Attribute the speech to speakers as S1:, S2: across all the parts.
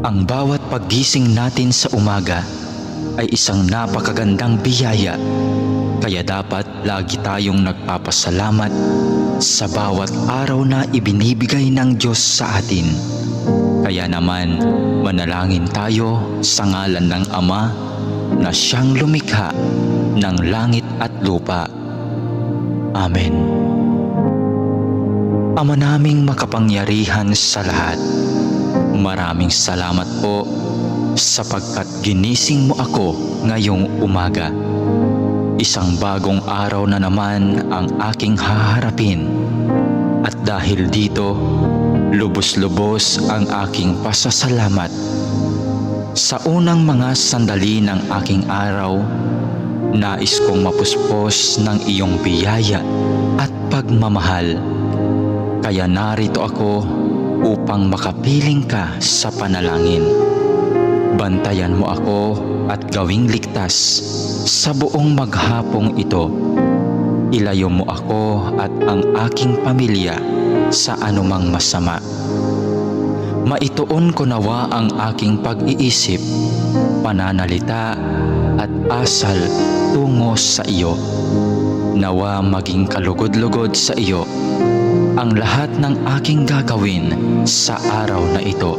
S1: Ang bawat paggising natin sa umaga ay isang napakagandang biyaya, kaya dapat lagi tayong nagpapasalamat sa bawat araw na ibinibigay ng Diyos sa atin. Kaya naman, manalangin tayo sa ngalan ng Ama na siyang lumikha ng langit at lupa. Amen. Ama naming makapangyarihan sa lahat, maraming salamat po sapagkat ginising mo ako ngayong umaga. Isang bagong araw na naman ang aking haharapin. At dahil dito, lubos-lubos ang aking pasasalamat. Sa unang mga sandali ng aking araw, nais kong mapuspos ng iyong biyaya at pagmamahal. Kaya narito ako upang makapiling ka sa panalangin. Bantayan mo ako at gawing ligtas sa buong maghapong ito. Ilayo mo ako at ang aking pamilya sa anumang masama. Maituon ko nawa ang aking pag-iisip, pananalita at asal tungo sa iyo. Nawa maging kalugod-lugod sa iyo ang lahat ng aking gagawin sa araw na ito.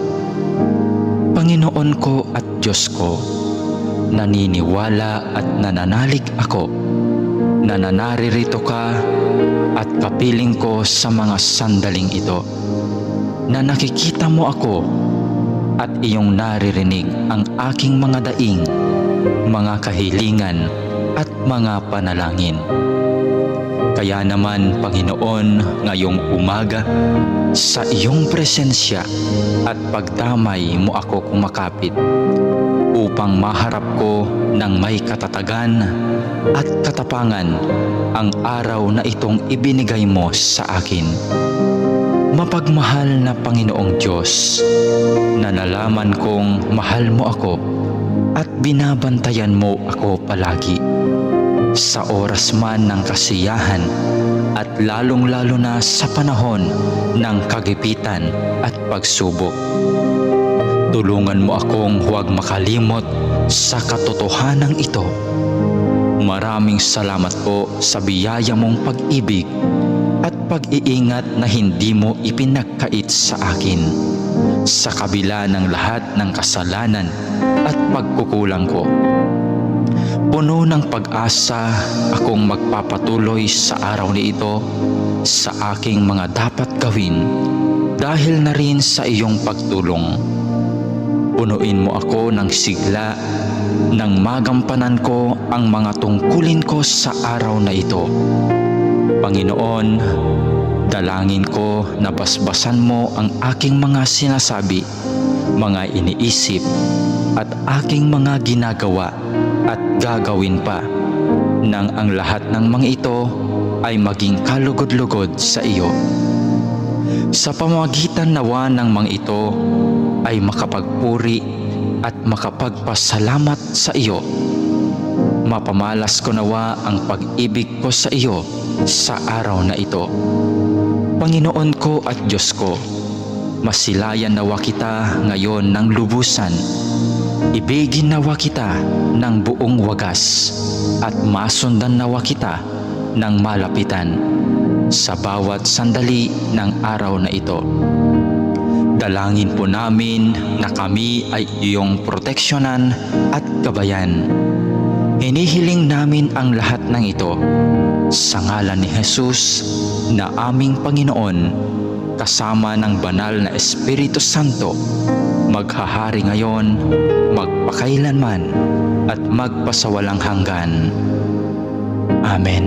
S1: Panginoon ko at Diyos ko, naniniwala at nananalig ako na naririto ka at kapiling ko sa mga sandaling ito, na nakikita mo ako at iyong naririnig ang aking mga daing, mga kahilingan at mga panalangin. Kaya naman, Panginoon, ngayong umaga, sa iyong presensya at pagdamay mo ako kumakapit upang maharap ko ng may katatagan at katapangan ang araw na itong ibinigay mo sa akin. Mapagmahal na Panginoong Diyos, na nalaman kong mahal mo ako at binabantayan mo ako palagi. Sa oras man ng kasiyahan at lalong-lalo na sa panahon ng kagipitan at pagsubok. Tulungan mo akong huwag makalimot sa katotohanan ito. Maraming salamat po sa biyaya mong pag-ibig at pag-iingat na hindi mo ipinagkait sa akin, sa kabila ng lahat ng kasalanan at pagkukulang ko. Puno ng pag-asa akong magpapatuloy sa araw na ito sa aking mga dapat gawin dahil na rin sa iyong pagtulong. Punuin mo ako ng sigla nang magampanan ko ang mga tungkulin ko sa araw na ito. Panginoon, dalangin ko na basbasan mo ang aking mga sinasabi, mga iniisip at aking mga ginagawa at gagawin pa, nang ang lahat ng mga ito ay maging kalugod-lugod sa iyo. Sa pamamagitan nawa ng mga ito ay makapagpuri at makapagpasalamat sa iyo. Mapamalas ko nawa ang pag-ibig ko sa iyo sa araw na ito. Panginoon ko at Diyos ko, masilayan nawa kita ngayon ng lubusan. Ibigin nawa kita ng buong wagas at masundan nawa kita ng malapitan sa bawat sandali ng araw na ito. Dalangin po namin na kami ay iyong proteksyonan at gabayan. Hinihiling namin ang lahat ng ito sa ngalan ni Jesus na aming Panginoon, kasama ng banal na Espiritu Santo, maghahari ngayon, magpakailanman at magpasawalang hanggan. Amen.